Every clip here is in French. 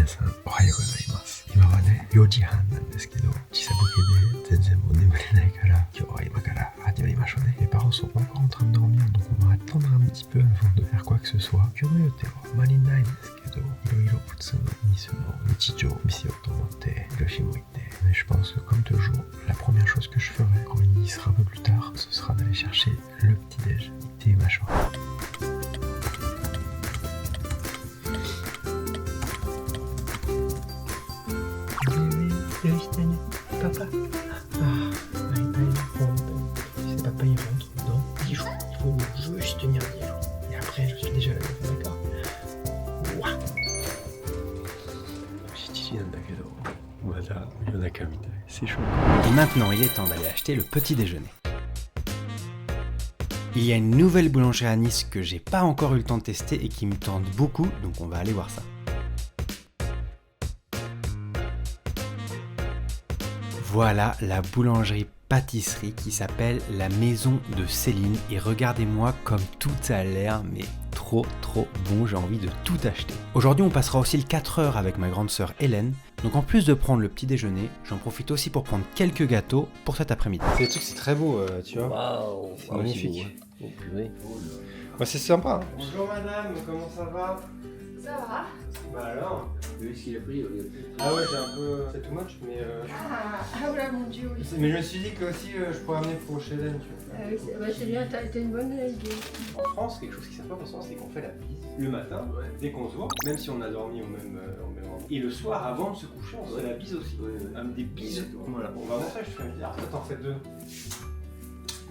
さん、おはようございます。今はね、4時半なんですけど、時差ボケで全然もう眠れないから、今日は今から始めましょうね。Les parents sont encore en train de dormir, donc on va attendre un petit peu avant de faire quoi que ce soit. 今日の予定はあまりないんですけど、いろいろ普通の店の日常を見せようと思って広島行って。Mais je pense que comme toujours, la première chose que je ferai quand il sera un peu plus tard, ce sera d'aller chercher le petit-déj. 行ってみましょう。Papa. Ah, c'est papa, il rentre dans 10 jours. Il faut juste tenir 10 jours. Et après, je suis déjà à la maison, d'accord? Ouah. C'est chaud. Et maintenant, il est temps d'aller acheter le petit déjeuner. Il y a une nouvelle boulangerie à Nice que j'ai pas encore eu le temps de tester et qui me tente beaucoup, donc on va aller voir ça. Voilà la boulangerie-pâtisserie qui s'appelle la Maison de Céline et regardez-moi comme tout a l'air mais trop bon, j'ai envie de tout acheter. Aujourd'hui on passera aussi le 4 heures avec ma grande sœur Hélène, donc en plus de prendre le petit déjeuner, j'en profite aussi pour prendre quelques gâteaux pour cet après-midi. C'est trucs, c'est très beau, tu vois. Waouh, c'est magnifique. Oh, purée. Bah, c'est sympa. Hein. Bonjour madame, comment ça va? Ça va? Bah alors? Lui, ce qu'il a pris, Ah ouais, j'ai un peu... c'est too much, mais... Ah là mon dieu, oui. Mais je me suis dit que aussi je pourrais amener pour chez Hélène, tu vois. C'est bien, t'as une bonne idée. En France, quelque chose qui s'est pas forcément, c'est qu'on fait la bise le matin, dès qu'on se voit, même si on a dormi au même endroit. Et le soir, avant de se coucher, on se fait la bise aussi. Des bises. Voilà. On va montrer, je te fais un bizarre. Toi, t'en fais 2.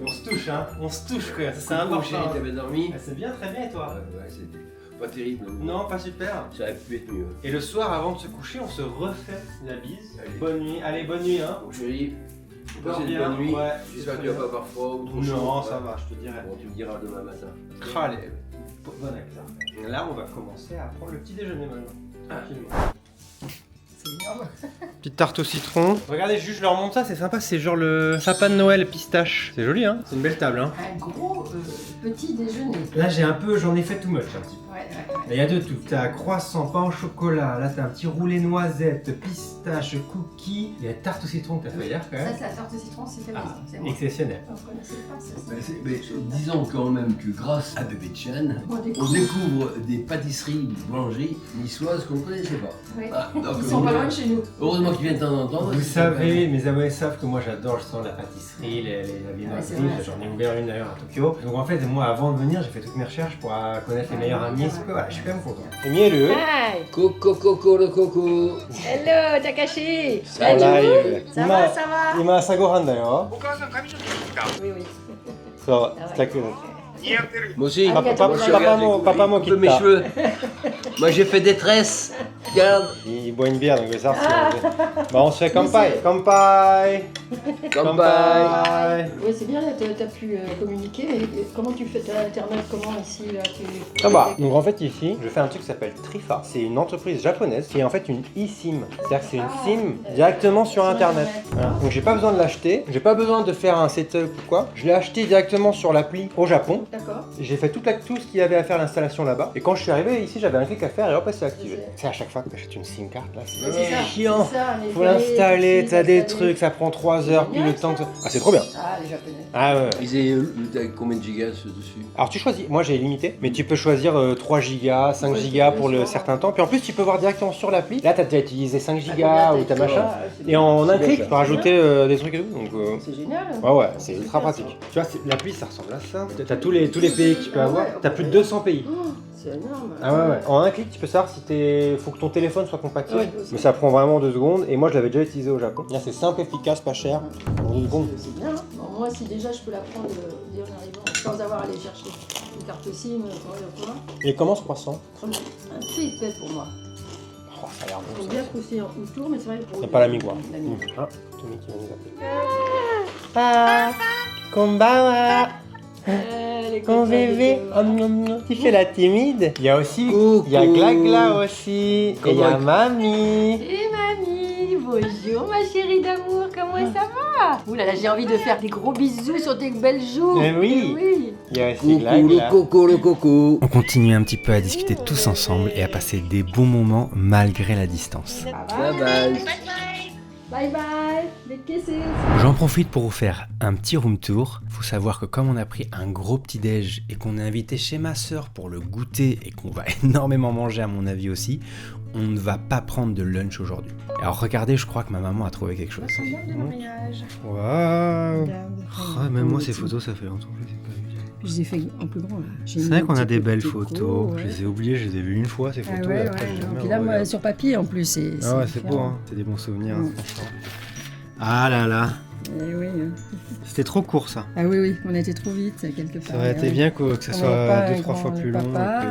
On se touche, hein. On se touche, quoi. C'est important. Chérie, t'avais dormi? C'est bien, très bien, et toi? Ouais, c'était pas terrible. Non, pas super. Ça aurait pu être mieux. Et le soir, avant de se coucher, on se refait la bise. Allez. Bonne nuit. Allez, bonne nuit, hein. Bon, chérie, Dors passez une bien. bonne nuit. Ouais. J'espère que tu vas pas avoir froid ou trop chaud. Non, Ouais. ça va, je te dirai. Bon, tu me diras demain matin. Allez, bon acteur. Là, on va commencer à prendre le petit déjeuner maintenant. Tranquillement. C'est énorme. Petite tarte au citron. Regardez, juste je leur montre ça, c'est sympa, c'est genre le sapin de Noël pistache. C'est joli, hein. C'est une belle table, hein. Un gros petit déjeuner. Là, j'en ai fait too much un petit peu. Ouais. Là, il y a de tout. T'as croissant, pain au chocolat, là t'as un petit roulé noisette, pistache, cookie. Il y a la tarte au citron que t'as fait hier quand Ça, même. c'est la tarte au citron, c'est fait maison. C'est moi. Exceptionnel. On connaissait pas ça. Mais disons quand même que grâce à Bébé Chan, On on découvre. découvre des pâtisseries, des boulangeries niçoises qu'on ne connaissait pas. Oui. Ah, donc, Ils sont pas loin de chez nous. Heureusement qu'ils viennent de temps en temps. Vous savez, mes abonnés savent que moi j'adore, je sens la pâtisserie, la viennoiserie, c'est vrai, j'en ai ouvert une d'ailleurs à Tokyo. Donc en fait, moi avant de venir, j'ai fait toutes mes recherches pour connaître les meilleurs amis. Voilà, je suis quand même content. C'est mielleux. Hi. Coco, le coco. Hello, Takashi. En live. Ça va, ça va. 今朝ごはんだよ。Oui. そう、 Ah ouais. たく Moi aussi. Ah, Papa mo Coupe mes cheveux. Moi j'ai fait des tresses. Regarde. Il boit une bière, donc je vais savoir si Bah on se fait kampai. Kampai. Kampai. Oui, c'est bien, là, t'as pu communiquer. Mais comment tu fais? T'as internet comment ici là, Ça va. Donc en fait ici, je fais un truc qui s'appelle Trifa. C'est une entreprise japonaise qui est en fait une eSIM. C'est-à-dire que c'est une SIM directement sur internet. Voilà. Donc j'ai pas besoin de l'acheter, j'ai pas besoin de faire un setup ou quoi. Je l'ai acheté directement sur l'appli au Japon. D'accord. J'ai fait tout ce qu'il y avait à faire l'installation là-bas. Et quand je suis arrivé ici, j'avais un clic à faire et hop, c'est activé. C'est à chaque fois que tu achètes une SIM card là, C'est c'est ça, chiant. c'est ça, mais Faut l'installer, tout de t'as suite des installer. trucs, ça prend 3 heures, puis le Génial, temps que ça. ça... Ah c'est trop bien. Ah, les japonais. Ah ouais. T'as combien de gigas dessus? Alors tu choisis, moi j'ai limité, mais tu peux choisir 3 gigas, 5 Ouais, gigas c'est pour le bien. certain temps. Puis en plus tu peux voir directement sur l'appli. Là t'as déjà utilisé 5 Ah, gigas ou t'as machin. Et en un clic tu peux rajouter des trucs et tout. Donc C'est génial. ouais, c'est ultra pratique. Tu vois, l'appli ça ressemble à ça. T'as tous les pays que tu peux avoir. T'as plus de 200 pays. Oh, c'est énorme. Ah ouais. En un clic tu peux savoir si faut que ton téléphone soit compatible. Ouais. Mais ça prend vraiment 2 secondes. Et moi je l'avais déjà utilisé au Japon. Là c'est simple, efficace, pas cher. En 2 secondes. C'est bien. Bon, moi, si déjà je peux la prendre dès en arrivant, sans avoir à aller chercher une carte SIM, quoi. Et comment ce croissant? Un truc fait pour moi. Oh, ça a l'air Il bon faut ça. bien crousser autour, mais c'est vrai que pour. C'est pas la migua. La migua. Ah, Tommy qui va nous appeler. Papa, konbanwa. Mon bébé, tu fais la timide. Il y a aussi, il y a Glagla aussi. Et il y a Mamie. Et mamie, Bonjour ma chérie d'amour, comment ça va? Ouh là là, j'ai envie de faire des gros bisous sur tes belles joues. Eh oui. oui. Il y a Coucou le coco, le coco. On continue un petit peu à discuter tous ensemble et à passer des bons moments malgré la distance. Bye bye. Bye bye, big kisses. J'en profite pour vous faire un petit room tour. Faut savoir que comme on a pris un gros petit déj et qu'on est invité chez ma sœur pour le goûter et qu'on va énormément manger à mon avis aussi, on ne va pas prendre de lunch aujourd'hui. Alors regardez, je crois que ma maman a trouvé quelque chose. Waouh. Ah, même moi, ces photos, ça fait longtemps que je les ai pas vues. Je les ai fait en plus grand là. C'est vrai qu'on a des belles photos. Je les ai oubliées, je les ai vues une fois, ces photos. ouais, et après, ouais. j'ai jamais Puis là, moi, regardé. sur papier en plus, c'est. Ah ouais, c'est beau, différent. hein. C'est des bons souvenirs, Mm. franchement. Ah là là, Eh oui. c'était trop court ça. Ah oui, oui, on a été trop vite quelque part. Ça aurait été bien que ça On soit avait pas 2-3 un fois grand plus long. papa,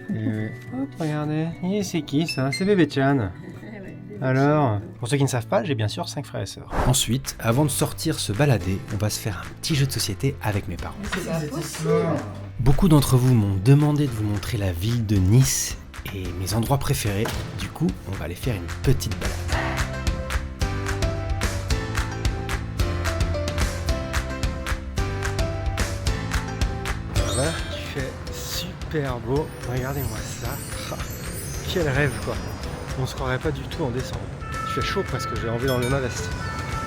et que- Hop, regardez, et c'est qui ça? C'est bébé Chan. Alors, pour ceux qui ne savent pas, j'ai bien sûr 5 frères et sœurs. Ensuite, avant de sortir se balader, on va se faire un petit jeu de société avec mes parents. Beaucoup d'entre vous m'ont demandé de vous montrer la ville de Nice et mes endroits préférés. Du coup, on va aller faire une petite balade. Voilà, il fait super beau. Regardez-moi ça. Ah, quel rêve quoi. On se croirait pas du tout en décembre. Il fait chaud presque, j'ai envie d'enlever ma veste.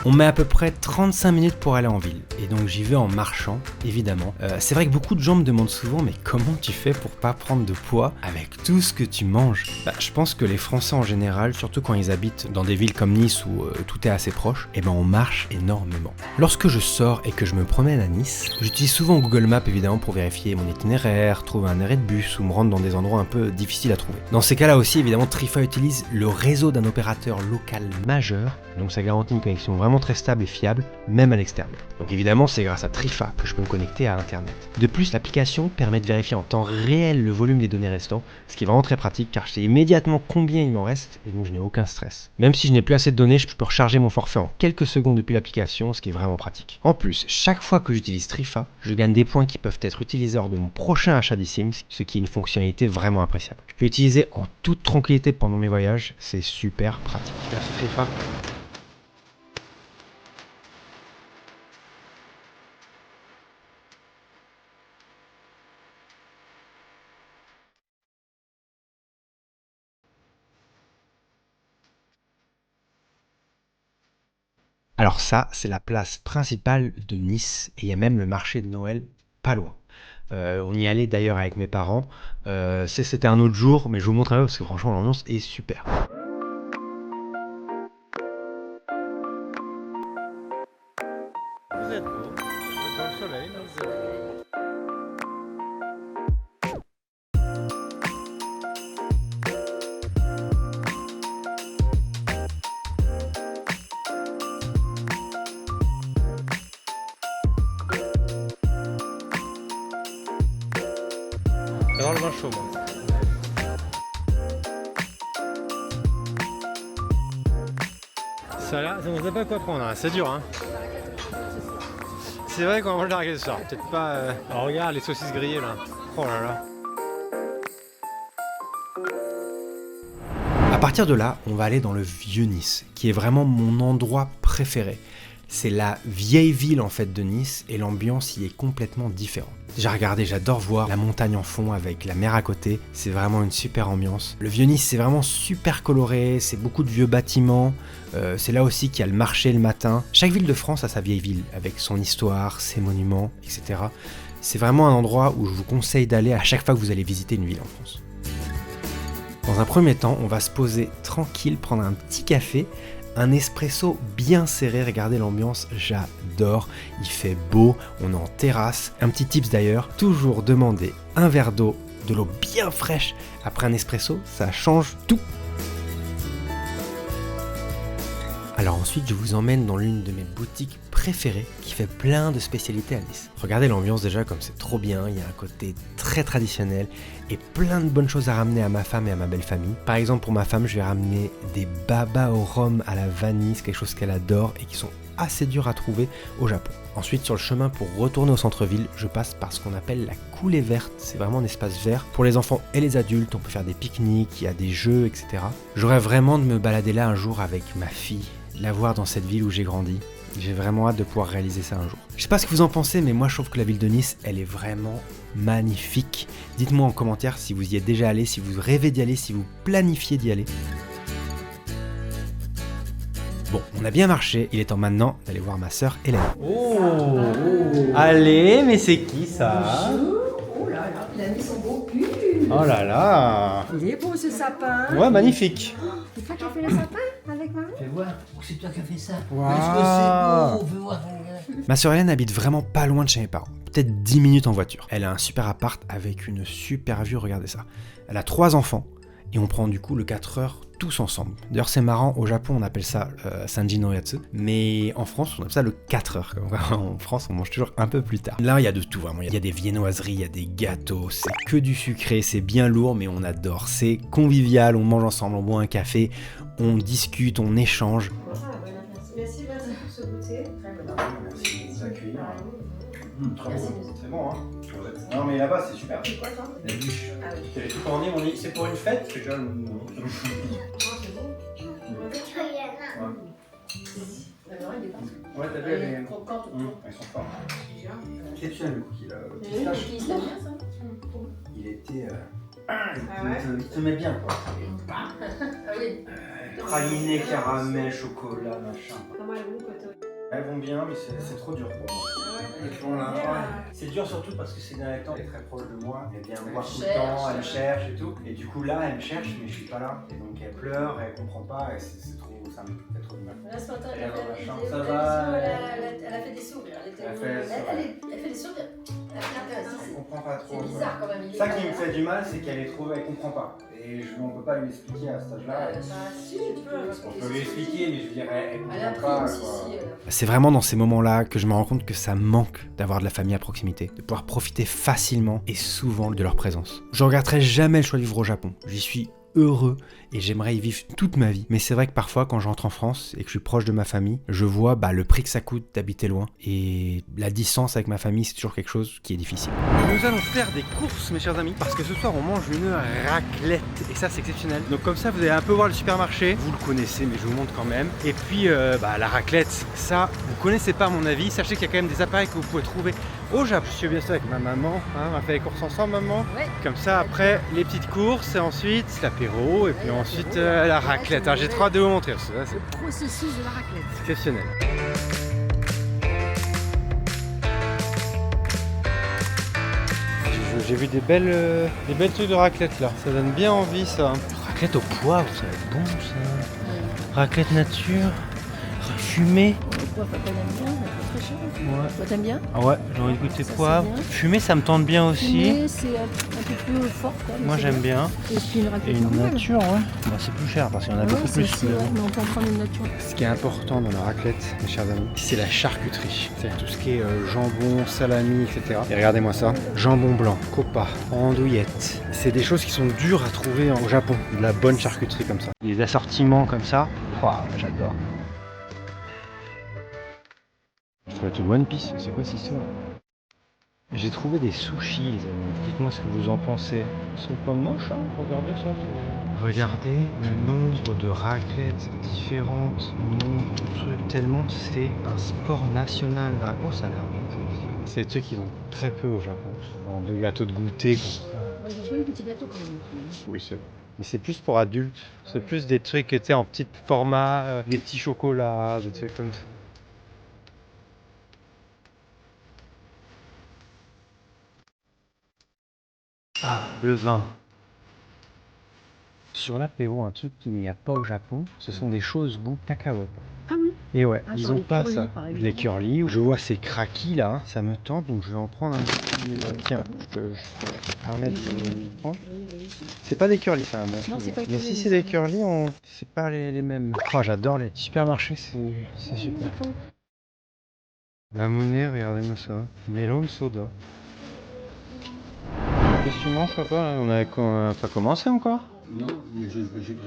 On met à peu près 35 minutes pour aller en ville, et donc j'y vais en marchant, évidemment. C'est vrai que beaucoup de gens me demandent souvent, mais comment tu fais pour pas prendre de poids avec tout ce que tu manges? Je pense que les Français en général, surtout quand ils habitent dans des villes comme Nice où tout est assez proche, on marche énormément. Lorsque je sors et que je me promène à Nice, j'utilise souvent Google Maps évidemment pour vérifier mon itinéraire, trouver un arrêt de bus ou me rendre dans des endroits un peu difficiles à trouver. Dans ces cas-là aussi, évidemment, Trifa utilise le réseau d'un opérateur local majeur, donc ça garantit une connexion vraiment très stable et fiable, même à l'extérieur. Donc évidemment, c'est grâce à Trifa que je peux me connecter à Internet. De plus, l'application permet de vérifier en temps réel le volume des données restantes, ce qui est vraiment très pratique car je sais immédiatement combien il m'en reste et donc je n'ai aucun stress. Même si je n'ai plus assez de données, je peux recharger mon forfait en quelques secondes depuis l'application, ce qui est vraiment pratique. En plus, chaque fois que j'utilise Trifa, je gagne des points qui peuvent être utilisés lors de mon prochain achat des Sims, ce qui est une fonctionnalité vraiment appréciable. Je peux l'utiliser en toute tranquillité pendant mes voyages, c'est super pratique. Merci Trifa. Alors ça, c'est la place principale de Nice, et il y a même le marché de Noël pas loin. On y allait d'ailleurs avec mes parents. C'était un autre jour, mais je vous montrerai parce que franchement l'ambiance est super. Vous êtes beau, vous êtes dans le soleil, vous êtes beau. J'adore le vin chaud, moi. Ça là, on sait pas quoi prendre, hein. C'est dur, hein. C'est vrai qu'on va manger larguer ce soir. Peut-être pas. Alors regarde les saucisses grillées là. Oh là là. À partir de là, on va aller dans le vieux Nice, qui est vraiment mon endroit préféré. C'est la vieille ville en fait de Nice et l'ambiance y est complètement différente. Déjà regardez, j'adore voir la montagne en fond avec la mer à côté, c'est vraiment une super ambiance. Le vieux Nice c'est vraiment super coloré, c'est beaucoup de vieux bâtiments, c'est là aussi qu'il y a le marché le matin. Chaque ville de France a sa vieille ville, avec son histoire, ses monuments, etc. C'est vraiment un endroit où je vous conseille d'aller à chaque fois que vous allez visiter une ville en France. Dans un premier temps, on va se poser tranquille, prendre un petit café, un espresso bien serré, regardez l'ambiance, j'adore, il fait beau, on est en terrasse. Un petit tips d'ailleurs, toujours demander un verre d'eau, de l'eau bien fraîche après un espresso, ça change tout. Alors ensuite, je vous emmène dans l'une de mes boutiques préférées qui fait plein de spécialités à Nice. Regardez l'ambiance déjà comme c'est trop bien, il y a un côté très traditionnel et plein de bonnes choses à ramener à ma femme et à ma belle famille. Par exemple pour ma femme, je vais ramener des babas au rhum à la vanille, c'est quelque chose qu'elle adore et qui sont assez durs à trouver au Japon. Ensuite sur le chemin pour retourner au centre-ville, je passe par ce qu'on appelle la coulée verte, c'est vraiment un espace vert pour les enfants et les adultes, on peut faire des pique-niques, il y a des jeux, etc. J'aurais vraiment de me balader là un jour avec ma fille de la voir dans cette ville où j'ai grandi. J'ai vraiment hâte de pouvoir réaliser ça un jour. Je sais pas ce que vous en pensez, mais moi je trouve que la ville de Nice, elle est vraiment magnifique. Dites-moi en commentaire si vous y êtes déjà allé, si vous rêvez d'y aller, si vous planifiez d'y aller. Bon, on a bien marché, il est temps maintenant d'aller voir ma sœur Hélène. Oh, allez, mais c'est qui ça? Oh là là, il a mis son beau pull. Oh là là. Il est beau ce sapin. Ouais, magnifique. C'est toi qui as fait le sapin avec maman? Fais voir, c'est toi qui as fait ça. Waouh. Est-ce que c'est beau? Fais voir. Ma sœur Hélène habite vraiment pas loin de chez mes parents, peut-être 10 minutes en voiture. Elle a un super appart avec une super vue, regardez ça. Elle a 3 enfants et on prend du coup le 4 heures tous ensemble. D'ailleurs c'est marrant, au Japon on appelle ça Sanji no Yatsu, mais en France on appelle ça le 4 heures. En France on mange toujours un peu plus tard. Là il y a de tout vraiment, il y a des viennoiseries, il y a des gâteaux, c'est que du sucré, c'est bien lourd mais on adore. C'est convivial, on mange ensemble, on boit un café, on discute, on échange. Merci pour ce goûter. Merci de nous accueillir. Très Merci. bon. C'est bon, hein? Non, mais là-bas, c'est super. C'est quoi ça? La bûche. Ah oui. J'ai tout tourné, on dit c'est pour une fête? C'est déjà le. Ah, c'est bon. La viande, il est parti. Ouais, t'as vu, Elle elle est est. croquante. Ils sont forts. Exceptionnel le cookie là. Le Oui, pistache. il se l'a bien ça. Il était. Ah ouais? Il te met bien quoi. Ah oui. Praliné, caramel, chocolat, machin. Comment elle goûte côté? Elles vont bien, mais c'est trop dur pour moi. Elles sont là. Ouais. C'est dur surtout parce que ces derniers temps, elle est très proche de moi. Elle vient me voir tout le temps, elle me cherche et tout. Et du coup, là, elle me cherche, mais je suis pas là. Et donc, elle pleure, elle comprend pas, et c'est trop. Ça me fait trop du mal. Là, ce matin, Elle elle est dans la fait chambre, des ça vidéos, va, elle a fait des sourires. Elle fait des sourires. Elle fait des sourires. Elle fait intéressant. Elle comprend pas trop. C'est bizarre quand même. Ça qui me fait du mal, c'est qu'elle est trop. Elle comprend pas. Et on peut pas lui expliquer à cet âge-là. Si, tu peux. On peut lui expliquer, mais je dirais, elle Elle a comprend pris pas. aussi, Quoi. si. C'est vraiment dans ces moments-là que je me rends compte que ça manque d'avoir de la famille à proximité, de pouvoir profiter facilement et souvent de leur présence. Je regretterai jamais le choix de vivre au Japon. J'y suis heureux et j'aimerais y vivre toute ma vie. Mais c'est vrai que parfois quand je rentre en France et que je suis proche de ma famille, je vois le prix que ça coûte d'habiter loin. Et la distance avec ma famille, c'est toujours quelque chose qui est difficile. Nous allons faire des courses mes chers amis, parce que ce soir on mange une raclette. Et ça c'est exceptionnel. Donc comme ça vous allez un peu voir le supermarché. Vous le connaissez mais je vous montre quand même. Et puis la raclette, ça vous connaissez pas à mon avis. Sachez qu'il y a quand même des appareils que vous pouvez trouver au Japon. Je suis bien sûr avec ma maman, hein, on a fait les courses ensemble maman. Ouais. Comme ça après les petites courses et ensuite l'apéro et puis ensuite la raclette. Alors j'ai trop hâte de vous montrer parce que là c'est Le processus de la raclette. exceptionnel. J'ai vu des belles trucs de raclette là. Ça donne bien envie ça. Raclette au poivre, ça va être bon ça. Raclette nature, fumée. Le poivre, papa il aime bien, c'est très cher. Ouais. Toi t'aimes bien? Ah ouais, j'ai envie de goûter Ça, c'est poivre. bien. Fumée, ça me tente bien aussi. Mais c'est un peu plus fort quand même. Moi c'est j'aime bien. Et puis une Et raclette une normale. nature, ouais. Bah, c'est plus cher parce qu'il y en a Ouais, beaucoup plus. c'est vrai, mais on peut en prendre une nature. Ce qui est important dans la raclette, mes chers amis, c'est la charcuterie. C'est-à-dire tout ce qui est jambon, salami, etc. Et regardez-moi ça. Jambon blanc, copa, andouillette. C'est des choses qui sont dures à trouver au Japon. De la bonne charcuterie comme ça. Les assortiments comme ça. Ouah, j'adore. Je trouve tout One Piece. C'est quoi cette histoire? J'ai trouvé des sushis, les amis. Dites-moi ce que vous en pensez. Ils sont pas moches, hein? Regardez ça. Regardez le nombre de raclettes différentes, le nombre de trucs, tellement c'est un sport national. Oh, ça a l'air bon. C'est des trucs qu'ils ont très peu au Japon. Genre de gâteaux de goûter. Ils ont fait le petit gâteau quand même. Oui, c'est vrai. Mais c'est plus pour adultes. C'est plus des trucs qui étaient en petit format, des petits chocolats, des trucs comme ça. Ah, le vin. Sur l'apéro, un truc qu'il n'y a pas au Japon, ce sont des choses goût cacao. Ah oui? Et ouais, Ah, ils sur ont les pas curly, ça. par exemple. Les curly, je vois ces craquis là, ça me tente, donc je vais en prendre un petit. Tiens, je vais permettre de prendre. C'est pas des curly ça, bon. Non, c'est pas Mais curly, si c'est des curly, c'est pas les mêmes. Oh, j'adore les supermarchés, c'est super. La monnaie, regardez-moi ça. Melon soda. Qu'est-ce que tu manges, papa? On a pas commencé encore? Non, mais j'ai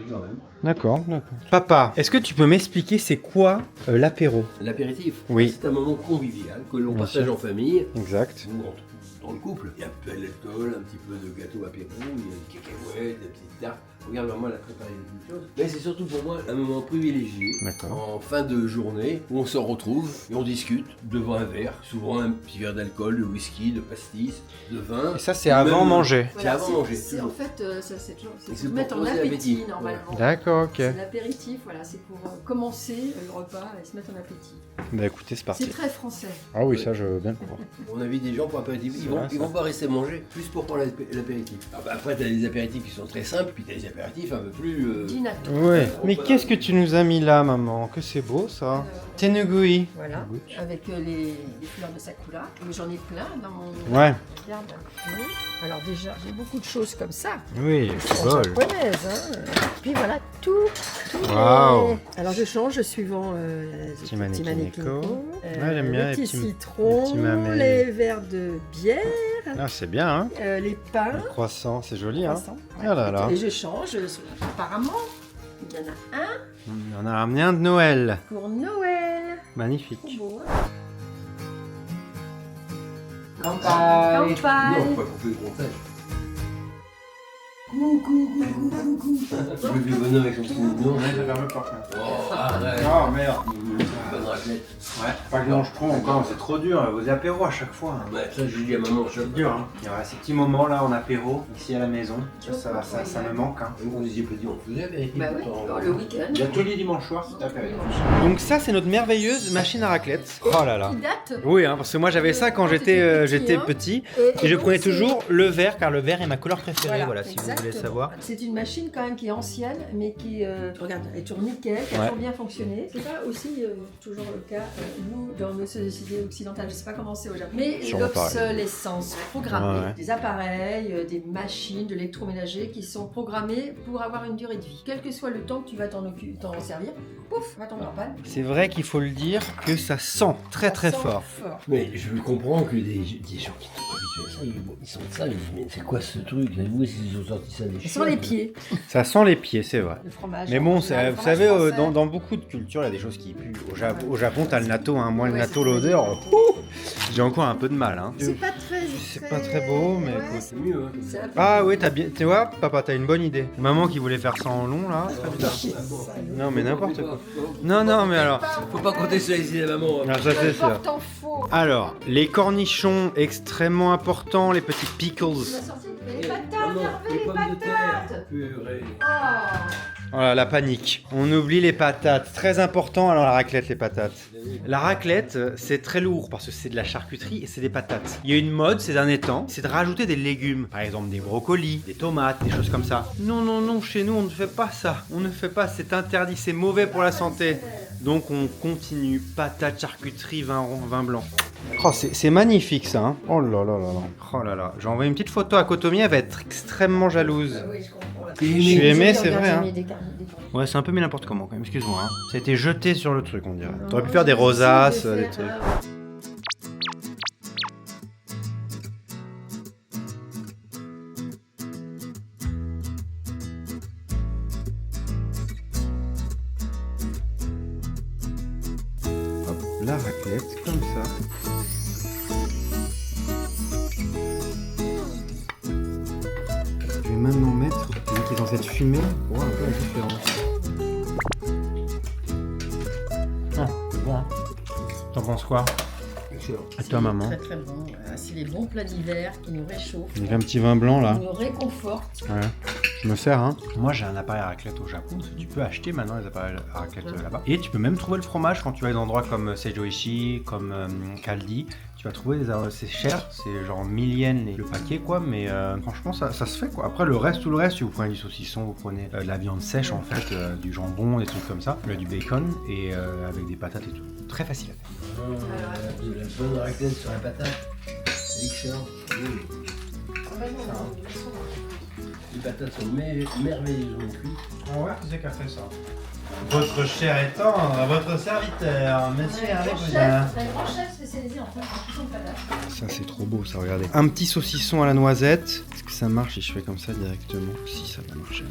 quand même. D'accord, d'accord. Papa, est-ce que tu peux m'expliquer c'est quoi l'apéro? L'apéritif, Oui. c'est un moment convivial que l'on Bien partage sûr. en famille Exact. ou dans le couple. Il y a un peu d'alcool, un petit peu de gâteau apéro, il y a des cacahuètes, des petites tartes. regarde maman, elle a préparé beaucoup de choses. Mais c'est surtout pour moi un moment privilégié. D'accord. En fin de journée, où on se retrouve et on discute devant un verre. Souvent un petit verre d'alcool, de whisky, de pastis, de vin. Et ça, c'est avant manger. C'est avant manger, En toujours. fait, ça c'est toujours. Et C'est c'est pour mettre pour en poser appétit l'appétit. normalement. D'accord, ok. C'est l'apéritif, voilà, c'est pour commencer le repas et se mettre en appétit. Bah écoutez, c'est parti. C'est très français. Ah oui, ça, je veux bien le croire. On invite des gens pour apéritif. C'est Ils vont, vrai, ils ça. vont pas rester manger, juste pour prendre l'apéritif. Ah bah après, t'as des apéritifs qui sont très simples, puis t'as des apéritifs un peu plus. Dinato. Ouais. Mais qu'est-ce que tu nous as mis là, maman? Que c'est beau, ça. Tenugui. Voilà, Good. avec les fleurs de sakura. Et j'en ai plein dans mon. Ouais. Regarde. Alors déjà, j'ai beaucoup de choses comme ça. Oui, Qui sont japonaises, hein. Puis voilà, tout. Waouh. Alors je change suivant Petit mannequin Neko. Ouais, j'aime bien le les petit petits- citron, les petits mamelles. les verres de bière, Ah, c'est bien, hein. les pains. Le croissant, c'est joli, hein. Croissants. Ah là là. Et je change. Apparemment, il y en a un On a ramené un de Noël. pour Noël. Magnifique. Trop beau. Non, Campagne. pas couper le comptage. Coucou. Je veux du bonhomme avec son petit mignon. Oh, arrête. Oh merde. Bonne raclette. Ouais, pas que je mange trop encore, c'est trop dur, vos apéros à chaque fois. Ouais, ça, je dis à maman, je C'est dur, hein. Il y aura ces petits moments là en apéro, ici à la maison. Ça me manque, hein. Quand on disait petit, on faisait apéritif. Bah oui, alors le week-end. Il y a tous les dimanches soirs, c'est apéritif. Donc ça, c'est notre merveilleuse machine à raclette. Oh là là. Qui date. Oui, hein, parce que moi j'avais ça quand j'étais petit. Et je donc, prenais c'est- toujours le vert, car le vert est ma couleur préférée, voilà, si vous voulez exactement. savoir. C'est une machine quand même qui est ancienne, mais qui, regarde, elle est toujours nickel, qui a Ouais. toujours bien fonctionné. C'est pas aussi toujours le cas, nous, dans nos sociétés occidentales, je sais pas comment c'est au Japon, mais Sûrement pareil. l'obsolescence programmée, Ouais. des appareils, des machines, de l'électroménager qui sont programmés pour avoir une durée de vie. Quel que soit le temps que tu vas t'en servir, pouf, va tomber en panne. C'est vrai qu'il faut le dire que ça sent très très Ça sent fort. Mais je comprends que des gens qui sont pas habitués à ça, ils sentent ça, ils disent mais c'est quoi ce truc là? Où est-ce qu'ils ont sorti ça des Sur les pieds, Ça sent les pieds, c'est vrai. le fromage. Mais bon, le vous fromage savez, français. dans beaucoup de cultures, il y a des choses qui puent. Au Japon, t'as le natto, hein. Moi, le Ouais, natto, c'est l'odeur, vrai. j'ai encore un peu de mal. Hein. C'est pas très. C'est pas très beau, mais écoute. C'est mieux, hein. c'est un peu- Ah oui, t'as bien. Tu vois, papa, t'as une bonne idée. Maman qui voulait faire ça en long, là. Non, mais n'importe quoi. Non, non, mais alors. Faut pas compter sur les idées de maman. Hein. Ah, ça, c'est sûr. Porte en faux. Alors, les cornichons extrêmement importants, les petits pickles. On a sorti les patates, Maman, Hervé, les les pommes de patates. terre. Purée. Oh. Oh là, la panique. On oublie les patates. Très important alors la raclette, les patates. La raclette, c'est très lourd parce que c'est de la charcuterie et c'est des patates. Il y a une mode ces derniers temps, c'est de rajouter des légumes. Par exemple des brocolis, des tomates, des choses comme ça. Non, non, non, chez nous on ne fait pas ça. On ne fait pas, c'est interdit, c'est mauvais pour la santé. Donc on continue. Patates, charcuterie, vin rond, vin blanc. Oh, c'est magnifique ça. Hein. Oh là là là là. Oh là là. J'ai envoyé une petite photo à Kotomi, elle va être extrêmement jalouse. Oui, je comprends. Je suis aimé, c'est Regarde, vrai. j'ai Hein. mis des carnets. Ouais, c'est un peu mis n'importe comment quand même, excuse-moi. Hein. Ça a été jeté sur le truc, on dirait. Non, T'aurais pu faire des j'ai essayé de rosaces, faire, des trucs. Hop, la raclette, comme ça. Je vais maintenant mettre celui qui est dans cette fumée pour voir un peu la différence. Ah, c'est bon. Hein. T'en penses quoi? Excellent. Et toi, maman? Très très bon. Voilà, c'est les bons plats d'hiver qui nous réchauffent, Avec un petit vin blanc là. qui nous réconfortent. Ouais. Je me sers, hein. Moi, j'ai un appareil à raclette au Japon. Parce que tu peux acheter maintenant les appareils à raclette là-bas. Et tu peux même trouver le fromage quand tu vas à des endroits comme Seijoishi, comme Kaldi. Tu vas trouver c'est cher, c'est genre 1000 yens le paquet quoi, mais franchement ça se fait quoi. Après tout le reste, vous prenez du saucisson, vous prenez de la viande sèche en fait, du jambon, des trucs comme ça, du bacon et avec des patates et tout. Très facile à faire. De la bonne raclette sur la patate. C'est excellent. Les patates sont merveilleusement cuites. Ah ouais, tu sais qu'a fait ça. Votre cher et tendre, votre serviteur, monsieur Un grand chef spécialisé en cuisson de patates. Ça c'est trop beau ça, regardez. Un petit saucisson à la noisette. Est-ce que ça marche si je fais comme ça directement? Si, ça va marcher.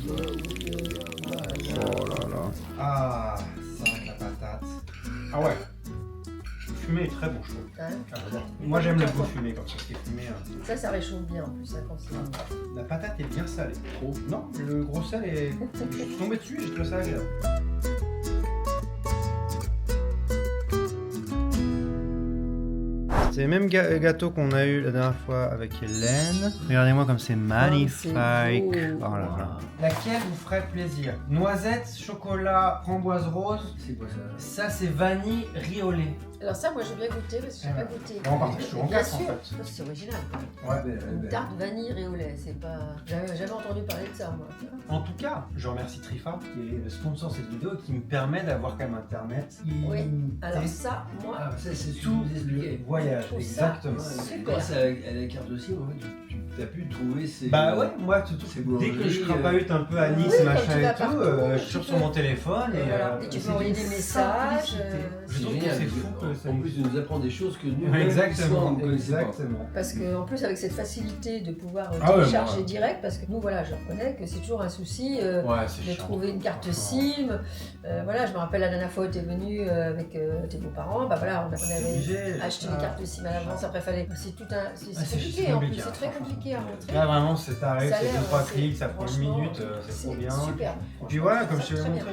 Oh là là. Ah, ça avec la patate. Ah ouais. fumé est très bon, je trouve. Hein. Ah, j'adore. Moi j'aime le goût fumé comme ça, ce qui est fumé. Ça réchauffe bien en plus, hein, quand c'est... La patate est bien salée. Trop. Non, le gros sel est. Je suis tombé dessus et j'ai trouvé ça agréable. C'est le même gâteau qu'on a eu la dernière fois avec Hélène. Regardez-moi comme c'est magnifique. c'est beau. Oh là là. Laquelle vous ferait plaisir? Noisette, chocolat, framboise rose. C'est quoi ça? Ça c'est vanille riz au lait. Alors ça, moi, j'ai bien goûté parce que j'ai Ah pas ouais. goûté. On partage toujours en Bien quatre, en sûr, fait. parce que c'est original. Ouais. Une tarte vanille et au lait, c'est pas... J'avais jamais entendu parler de ça, moi. En tout cas, je remercie Trifa qui est le sponsor de cette vidéo et qui me permet d'avoir quand même internet. Oui. Alors ça, moi, Ah, ça, c'est tout le voyage, Je trouve ça exactement. super. Grâce à la carte aussi, en fait, tu as pu trouver ces. Bah ouais, moi C'est dès que je boulangerie, crapahute un peu à Nice, oui, machin quand tu vas et tout, partout, je tu suis peux- sur mon téléphone Et voilà. Et tu peux envoyer des messages, Je trouve que génial, c'est parce fou que, que ça en plus, tu nous apprends des choses que nous, Ouais, on exactement, ne connaissait pas. exactement. parce que en plus avec cette facilité de pouvoir Ah ouais, télécharger moi. direct, parce que nous voilà, je reconnais que c'est toujours un souci Ouais, c'est de chiant. trouver une carte Franchement. SIM. Voilà, je me rappelle la dernière fois où tu es venu avec tes beaux-parents, bah voilà, on avait Obligé. acheté des cartes SIM à l'avance, après fallait. C'est tout un. C'est Ah, c'est compliqué en plus, compliqué, c'est hein, très franchement. compliqué à rentrer. Là vraiment c'est taré, Ça a c'est l'air, 2-3 c'est- clics, ça prend une franchement, minute, c'est trop bien. Super. Puis voilà, comme je Ça, te l'ai très montré,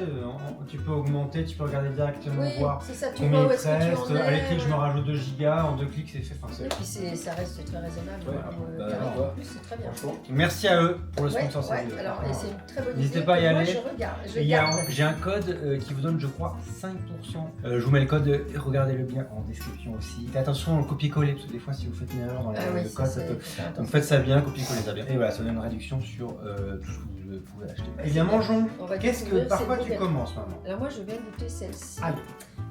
tu peux augmenter, tu peux regarder directement, Oui, voir c'est ça, tu combien vois où il est-ce te que tu reste. en es. Allez, clic, je me rajoute 2 gigas, en 2 clics c'est fait. Enfin, Et puis ça reste très raisonnable. Ouais, bah, carrément. ouais. En plus, c'est très bien. Franchement. Merci à eux pour le Ouais, sponsor de cette ouais, vidéo. alors, et c'est une très bonne idée. N'hésitez pas à y que moi, aller. je regarde. Je Et il y a garde. j'ai un code qui vous donne, je crois, 5%. Je vous mets le code, regardez-le bien en description aussi. Faites attention au copier-coller, parce que des fois, si vous faites une erreur dans Ah oui, le code, ça peut. c'est Donc faites ça bien, copier-coller ça bien. Et voilà, ça donne une réduction sur tout ce que vous pouvez acheter. Eh bien, mangeons. On va Qu'est-ce que, découvrir par cette quoi tu nouvelle. commences, maman? Alors moi, je vais goûter celle-ci. Aïe.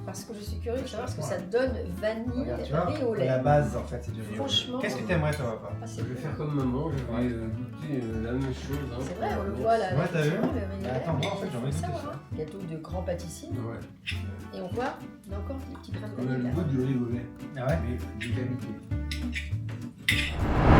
Parce que je suis curieuse de savoir ce que Ouais. ça donne vanille Regarde, tu vois, riz au lait. la base, en fait, c'est du riz. Franchement. Qu'est-ce que t'aimerais, toi, papa? Ah, c'est Je vais faire comme maman, je vais goûter la même chose. Hein. C'est vrai, on le voit là. Ouais, t'as vu? effectivement, le riz au lait. Attends, moi, en fait, j'ai envie de Ça, goûter ça. hein. Gâteau de grand pâtissier. Ouais. Et on voit, il y a encore des petits grains de On a vanille le là. goût du riz au lait, Ah ouais? mais de qualité.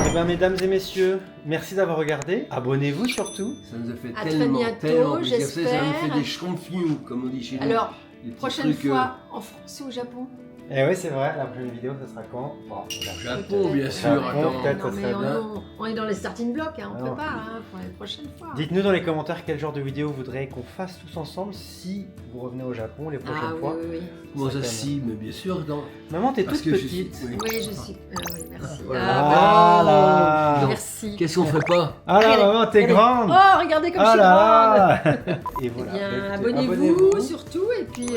Eh bien, mesdames et messieurs, merci d'avoir regardé. Abonnez-vous surtout. Ça nous a fait À très tellement, bientôt, tellement plaisir. j'espère. Ça nous fait des champignons, comme on dit chez nous. Alors, Des petits prochaine trucs, fois en France ou au Japon. Eh oui, c'est vrai, la prochaine vidéo, ça sera quand? Bon, Japon, bien sûr. Japon, Attends. peut-être. Non, ça mais serait bien. on est dans les starting blocks, hein, on Alors, prépare hein, pour la prochaine fois. Dites-nous dans les commentaires quel genre de vidéo vous voudrez qu'on fasse tous ensemble si vous revenez au Japon les prochaines Ah oui, fois. oui, oui. Comment ça, Certainement. si, mais bien sûr, dans... Maman, t'es Parce toute que je suis- petite. oui. Oui, je suis. Oui, merci. Voilà. Ah là Non. Merci. Qu'est-ce qu'on ferait pas? Ah là, Regardez, maman, t'es regardez. grande. Oh, regardez comme je Ah suis grande. là là. Et Eh voilà. bien, Bah, écoutez, abonnez-vous surtout et puis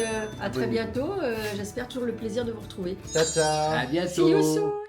à très Abonnez-vous. bientôt. J'espère toujours le plaisir de vous retrouver. Ciao, ciao. À bientôt. See you soon.